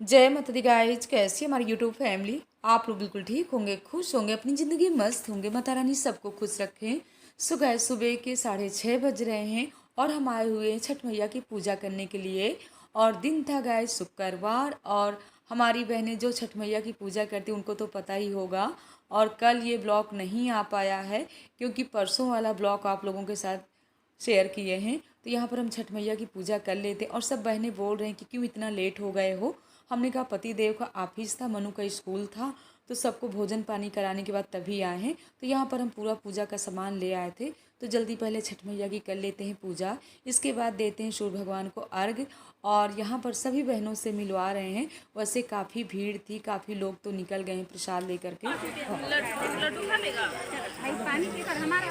जय माता the guys, कैसी हमारी यूट्यूब फैमिली। आप लोग बिल्कुल ठीक होंगे, खुश होंगे, अपनी ज़िंदगी मस्त होंगे। माता रानी सबको खुश रखें। सुबह सुबह के 6:30 बज रहे हैं और हम आए हुए हैं छठ मैया की पूजा करने के लिए। और दिन था गाइज शुक्रवार। और हमारी बहनें जो छठ मैया की पूजा करती उनको तो पता ही होगा। और कल ये ब्लॉग नहीं आ पाया है क्योंकि परसों वाला ब्लॉग आप लोगों के साथ शेयर किए हैं। तो यहाँ पर हम छठ मैया की पूजा कर लेते और सब बहनें बोल रहे हैं कि क्यों इतना लेट हो गए हो। हमने कहा पति देव का ऑफिस था, मनु का स्कूल था, तो सबको भोजन पानी कराने के बाद तभी आए हैं। तो यहाँ पर हम पूरा पूजा का सामान ले आए थे, तो जल्दी पहले छठ मैया की कर लेते हैं पूजा। इसके बाद देते हैं सूर्य भगवान को अर्घ। और यहाँ पर सभी बहनों से मिलवा रहे हैं। वैसे काफ़ी भीड़ थी, काफ़ी लोग तो निकल गए हैं प्रसाद लेकर के।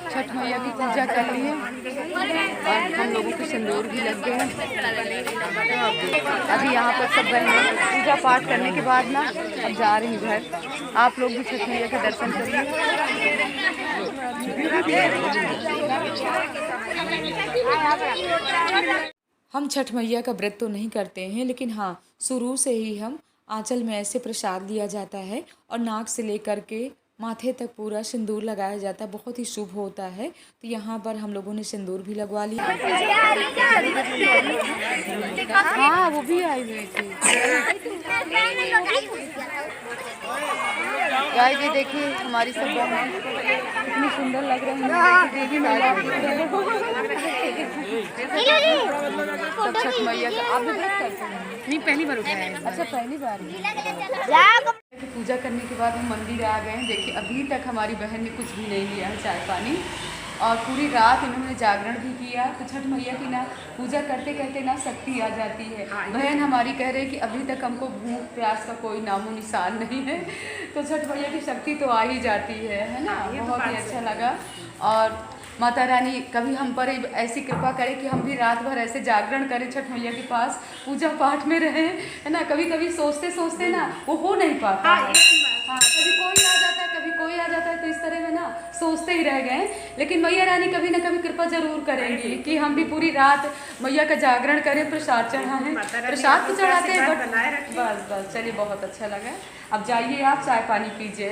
छठ मैया की पूजा कर ली है और हम लोगों के सिंदूर भी लग गए हैं। अभी यहाँ पर सब बहनें पूजा पाठ करने के बाद ना अब जा रही हैं घर। आप लोग भी छठ मैया के दर्शन करिए। हम छठ मैया का व्रत तो नहीं करते हैं, लेकिन हाँ शुरू से ही हम आंचल में ऐसे प्रसाद दिया जाता है और नाक से लेकर के माथे तक पूरा सिंदूर लगाया जाता है। बहुत ही शुभ होता है। तो यहाँ पर हम लोगों ने सिंदूर भी लगवा लिया। हाँ वो भी आई हुई थी। गाइस ये देखिए हमारी सब बहनें कितनी सुंदर लग रही हैं। देवी मैया सब छठ मैया का आप भी व्रत करते हैं? नहीं, पहली बार उठाया है। अच्छा पहली बार। पूजा करने के बाद हम मंदिर आ गए हैं। देखिए अभी तक हमारी बहन ने कुछ भी नहीं लिया है, चाय पानी। और पूरी रात इन्होंने जागरण भी किया। तो छठ मैया की ना पूजा करते करते ना शक्ति आ जाती है। बहन हमारी कह रहे हैं कि अभी तक हमको भूख प्यास का कोई नामो निशान नहीं है, तो छठ मैया की शक्ति तो आ ही जाती है ना। बहुत ही अच्छा लगा। और माता रानी कभी हम पर ऐसी कृपा करे कि हम भी रात भर ऐसे जागरण करें, छठ मैया के पास पूजा पाठ में रहें, है ना। कभी कभी सोचते सोचते ना वो हो नहीं पाता है। हाँ कभी कोई आ जाता है, कभी कोई आ जाता है, तो इस तरह में ना सोचते ही रह गए। लेकिन मैया रानी कभी ना कभी कृपा जरूर करेंगी कि हम भी पूरी रात मैया का जागरण करें, प्रसाद चढ़ाएं। प्रसाद तो चढ़ाते हैं बट बस बस चलिए बहुत अच्छा लगा। अब जाइए आप चाय पानी पीजिए।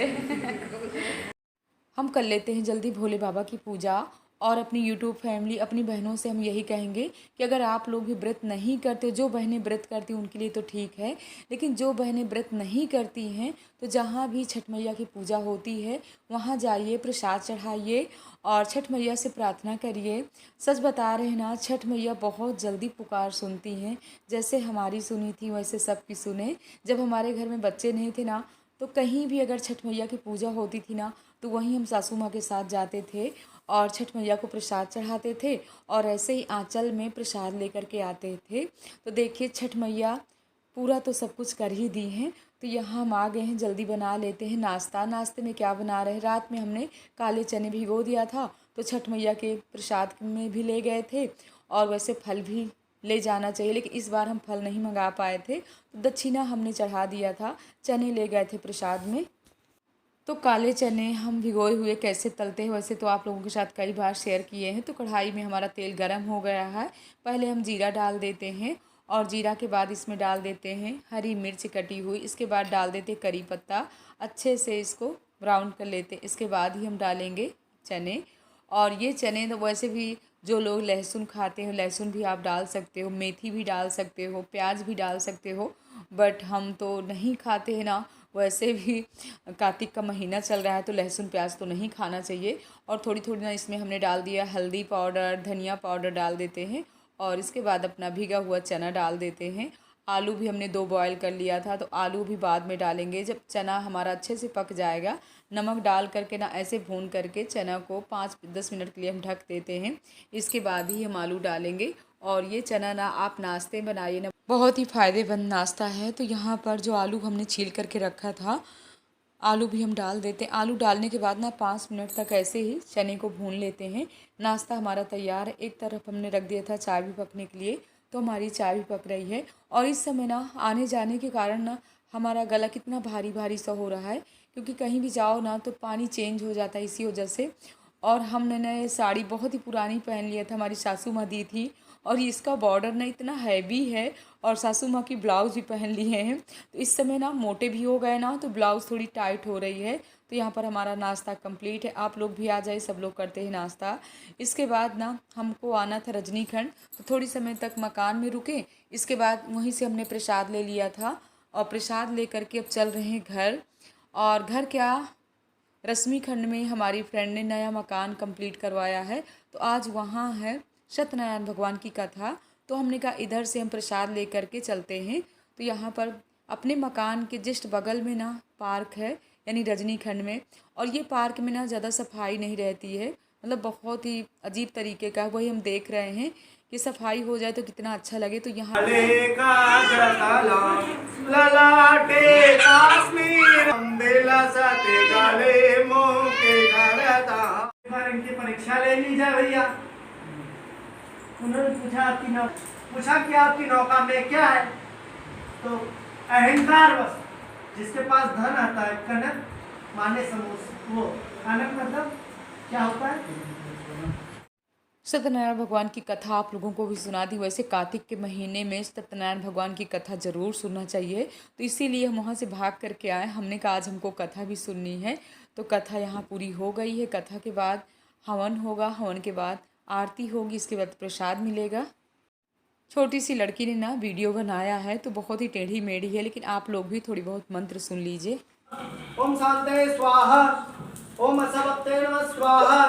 हम कर लेते हैं जल्दी भोले बाबा की पूजा। और अपनी यूट्यूब फैमिली, अपनी बहनों से हम यही कहेंगे कि अगर आप लोग भी व्रत नहीं करते, जो बहनें व्रत करती हैं उनके लिए तो ठीक है, लेकिन जो बहनें व्रत नहीं करती हैं तो जहाँ भी छठ मैया की पूजा होती है वहाँ जाइए, प्रसाद चढ़ाइए और छठ मैया से प्रार्थना करिए। सच बता रहे हैं ना, छठ मैया बहुत जल्दी पुकार सुनती हैं। जैसे हमारी सुनी थी वैसे सबकी सुने। जब हमारे घर में बच्चे नहीं थे ना, तो कहीं भी अगर छठ मैया की पूजा होती थी ना, तो वहीं हम सासू माँ के साथ जाते थे और छठ मैया को प्रसाद चढ़ाते थे और ऐसे ही आंचल में प्रसाद लेकर के आते थे। तो देखिए छठ मैया पूरा तो सब कुछ कर ही दी हैं। तो यहाँ हम आ गए हैं, जल्दी बना लेते हैं नाश्ता। नाश्ते में क्या बना रहे हैं, रात में हमने काले चने भिगो दिया था, तो छठ मैया के प्रसाद में भी ले गए थे। और वैसे फल भी ले जाना चाहिए, लेकिन इस बार हम फल नहीं मंगा पाए थे, तो दक्षिणा हमने चढ़ा दिया था, चने ले गए थे प्रसाद में। तो काले चने हम भिगोए हुए कैसे तलते हैं वैसे तो आप लोगों के साथ कई बार शेयर किए हैं। तो कढ़ाई में हमारा तेल गरम हो गया है। पहले हम जीरा डाल देते हैं और जीरा के बाद इसमें डाल देते हैं हरी मिर्च कटी हुई। इसके बाद डाल देते हैं करी पत्ता, अच्छे से इसको ब्राउन कर लेते हैं। इसके बाद ही हम डालेंगे चने। और ये चने तो वैसे भी जो लोग लहसुन खाते हैं लहसुन भी आप डाल सकते हो, मेथी भी डाल सकते हो, प्याज भी डाल सकते हो, बट हम तो नहीं खाते हैं ना। वैसे भी कार्तिक का महीना चल रहा है तो लहसुन प्याज तो नहीं खाना चाहिए। और थोड़ी थोड़ी ना इसमें हमने डाल दिया हल्दी पाउडर, धनिया पाउडर डाल देते हैं और इसके बाद अपना भीगा हुआ चना डाल देते हैं। आलू भी हमने 2 बॉयल कर लिया था, तो आलू भी बाद में डालेंगे जब चना हमारा अच्छे से पक जाएगा। नमक डाल करके ना ऐसे भून करके चना को 5-10 मिनट के लिए हम ढक देते हैं। इसके बाद ही हम आलू डालेंगे। और ये चना ना आप नाश्ते बनाइए ना, बहुत ही फ़ायदेमंद नाश्ता है। तो यहाँ पर जो आलू हमने छील करके रखा था, आलू भी हम डाल देते हैं। आलू डालने के बाद ना 5 मिनट तक ऐसे ही चने को भून लेते हैं। नाश्ता हमारा तैयार है। एक तरफ हमने रख दिया था चाय भी पकने के लिए, तो हमारी चाय भी पक रही है। और इस समय ना आने जाने के कारण ना हमारा गला कितना भारी भारी सा हो रहा है, क्योंकि कहीं भी जाओ ना तो पानी चेंज हो जाता है इसी वजह से। और हमने ना ये साड़ी बहुत ही पुरानी पहन लिया था, हमारी सासू माँ दी थी। और इसका बॉर्डर ना इतना हैवी है और सासू माँ की ब्लाउज़ भी पहन लिए हैं। तो इस समय ना मोटे भी हो गए ना, तो ब्लाउज़ थोड़ी टाइट हो रही है। तो यहाँ पर हमारा नाश्ता कंप्लीट है। आप लोग भी आ जाए, सब लोग करते हैं नाश्ता। इसके बाद ना हमको आना था रजनीखंड, तो थोड़ी समय तक मकान में रुके। इसके बाद वहीं से हमने प्रसाद ले लिया था और प्रसाद ले करके अब चल रहे हैं घर। और घर क्या, रश्मि खंड में हमारी फ्रेंड ने नया मकान कंप्लीट करवाया है, तो आज वहाँ है सत्यनारायण भगवान की कथा। तो हमने कहा इधर से हम प्रसाद ले करके चलते हैं। तो यहाँ पर अपने मकान के जस्ट बगल में ना पार्क है, यानी रजनी खंड में। और ये पार्क में ना ज़्यादा सफाई नहीं रहती है, मतलब बहुत ही अजीब तरीके का, वही हम देख रहे हैं कि सफाई हो जाए तो कितना अच्छा लगे। तो यहाँ इनकी परीक्षा ले ली जाए भैया। उन्होंने पूछा कि आपकी नौका में क्या है, तो अहंकार बस, जिसके पास धन आता है, कनक माने समोसे, वो कनक मतलब क्या होता है। सत्यनारायण भगवान की कथा आप लोगों को भी सुना दी। वैसे कार्तिक के महीने में सत्यनारायण भगवान की कथा ज़रूर सुनना चाहिए, तो इसीलिए हम वहाँ से भाग करके आए। हमने कहा आज हमको कथा भी सुननी है। तो कथा यहाँ पूरी हो गई है। कथा के बाद हवन होगा, हवन के बाद आरती होगी, इसके बाद प्रसाद मिलेगा। छोटी सी लड़की ने ना वीडियो बनाया है, तो बहुत ही टेढ़ी मेढ़ी है, लेकिन आप लोग भी थोड़ी बहुत मंत्र सुन लीजिए। ओम शांते स्वाहा, ओम असवत्ते नमः स्वाहा,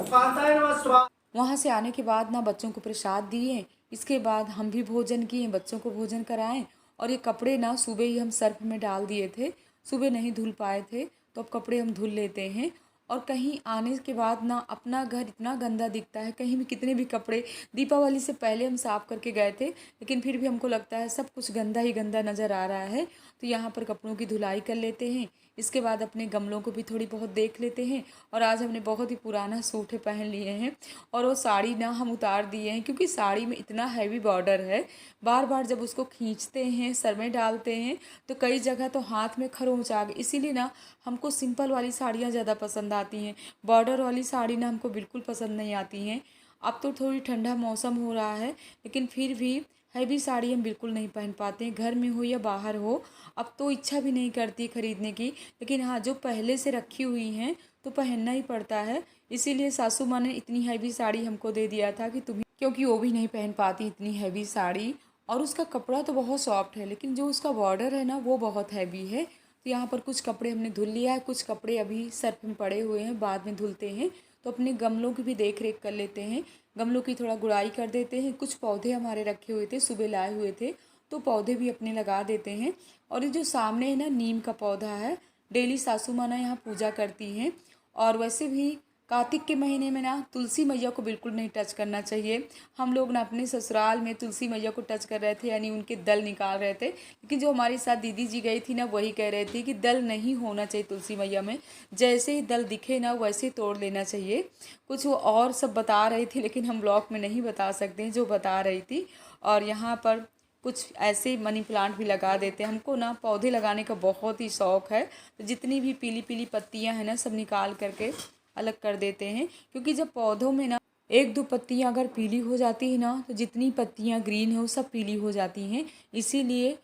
शांताय नमः स्वाहा। वहाँ से आने के बाद ना बच्चों को प्रसाद दिए, इसके बाद हम भी भोजन किए, बच्चों को भोजन कराएं। और ये कपड़े ना सुबह ही हम सर्फ में डाल दिए थे, सुबह नहीं धुल पाए थे, तो अब कपड़े हम धुल लेते हैं। और कहीं आने के बाद ना अपना घर इतना गंदा दिखता है, कहीं भी कितने भी कपड़े, दीपावली से पहले हम साफ़ करके गए थे, लेकिन फिर भी हमको लगता है सब कुछ गंदा ही गंदा नज़र आ रहा है। तो यहाँ पर कपड़ों की धुलाई कर लेते हैं। इसके बाद अपने गमलों को भी थोड़ी बहुत देख लेते हैं। और आज हमने बहुत ही पुराना सूट पहन लिए हैं, और वो साड़ी ना हम उतार दिए हैं, क्योंकि साड़ी में इतना हैवी बॉर्डर है, बार बार जब उसको खींचते हैं, सर में डालते हैं, तो कई जगह तो हाथ में खरोंच आ गई। इसीलिए ना हमको सिंपल वाली साड़ियाँ ज़्यादा पसंद आती हैं, बॉर्डर वाली साड़ी ना हमको बिल्कुल पसंद नहीं आती हैं। अब तो थोड़ी ठंडा मौसम हो रहा है, लेकिन फिर भी हैवी साड़ी हम बिल्कुल नहीं पहन पाते हैं, घर में हो या बाहर हो। अब तो इच्छा भी नहीं करती खरीदने की, लेकिन हाँ जो पहले से रखी हुई हैं तो पहनना ही पड़ता है। इसीलिए सासू माँ ने इतनी हैवी साड़ी हमको दे दिया था कि तुम्हें, क्योंकि वो भी नहीं पहन पाती इतनी हैवी साड़ी। और उसका कपड़ा तो बहुत सॉफ्ट है, लेकिन जो उसका बॉर्डर है ना वो बहुत हैवी है। तो यहाँ पर कुछ कपड़े हमने धुल लिया है, कुछ कपड़े अभी सर्फ में पड़े हुए हैं, बाद में धुलते हैं। तो अपने गमलों की भी देख रेख कर लेते हैं, गमलों की थोड़ा गुड़ाई कर देते हैं। कुछ पौधे हमारे रखे हुए थे, सुबह लाए हुए थे, तो पौधे भी अपने लगा देते हैं। और ये जो सामने है ना नीम का पौधा है, डेली सासू माँ ना यहाँ पूजा करती हैं। और वैसे भी कार्तिक के महीने में ना तुलसी मैया को बिल्कुल नहीं टच करना चाहिए। हम लोग ना अपने ससुराल में तुलसी मैया को टच कर रहे थे, यानी उनके दल निकाल रहे थे, लेकिन जो हमारे साथ दीदी जी गई थी ना वही कह रही थी कि दल नहीं होना चाहिए तुलसी मैया में, जैसे ही दल दिखे ना वैसे ही तोड़ लेना चाहिए। कुछ वो और सब बता रही थी, लेकिन हम ब्लॉग में नहीं बता सकते हैं जो बता रही थी। और यहाँ पर कुछ ऐसे मनी प्लांट भी लगा देते हैं। हमको ना पौधे लगाने का बहुत ही शौक़ है, तो जितनी भी पीली पीली पत्तियां हैं ना सब निकाल करके अलग कर देते हैं, क्योंकि जब पौधों में ना एक दो पत्तियां अगर पीली हो जाती है ना, तो जितनी पत्तियां ग्रीन है वो सब पीली हो जाती हैं। इसीलिए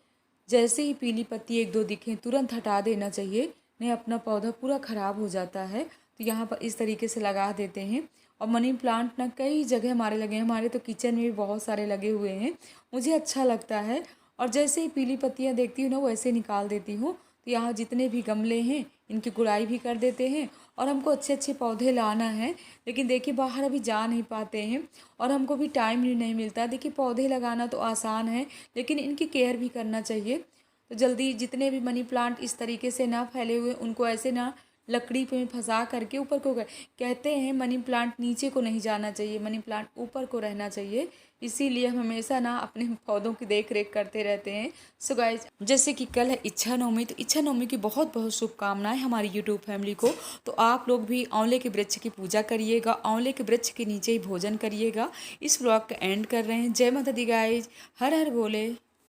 जैसे ही पीली पत्ती एक दो दिखें तुरंत हटा देना चाहिए, नहीं अपना पौधा पूरा ख़राब हो जाता है। तो यहाँ पर इस तरीके से लगा देते हैं। और मनी प्लांट ना कई जगह हमारे लगे हैं, हमारे तो किचन में भी बहुत सारे लगे हुए हैं, मुझे अच्छा लगता है। और जैसे ही पीली पत्तियाँ देखती हूँ ना वैसे निकाल देती हूँ। तो यहाँ जितने भी गमले हैं इनकी गुड़ाई भी कर देते हैं। और हमको अच्छे अच्छे पौधे लाना है, लेकिन देखिए बाहर अभी जा नहीं पाते हैं और हमको भी टाइम भी नहीं मिलता। देखिए पौधे लगाना तो आसान है, लेकिन इनकी केयर भी करना चाहिए। तो जल्दी जितने भी मनी प्लांट इस तरीके से ना फैले हुए उनको ऐसे ना लकड़ी पे फंसा करके ऊपर को कहते हैं मनी प्लांट नीचे को नहीं जाना चाहिए, मनी प्लांट ऊपर को रहना चाहिए। इसीलिए हम हमेशा ना अपने पौधों की देख रेख करते रहते हैं। सो गाइस, जैसे कि कल है इच्छा नवमी, तो इच्छा नवमी की बहुत बहुत शुभकामनाएं हमारी यूट्यूब फैमिली को। तो आप लोग भी आंवले के वृक्ष की पूजा करिएगा, आंवले के वृक्ष के नीचे ही भोजन करिएगा। इस व्लॉग का एंड कर रहे हैं। जय माता दी गाइज, हर हर बोले।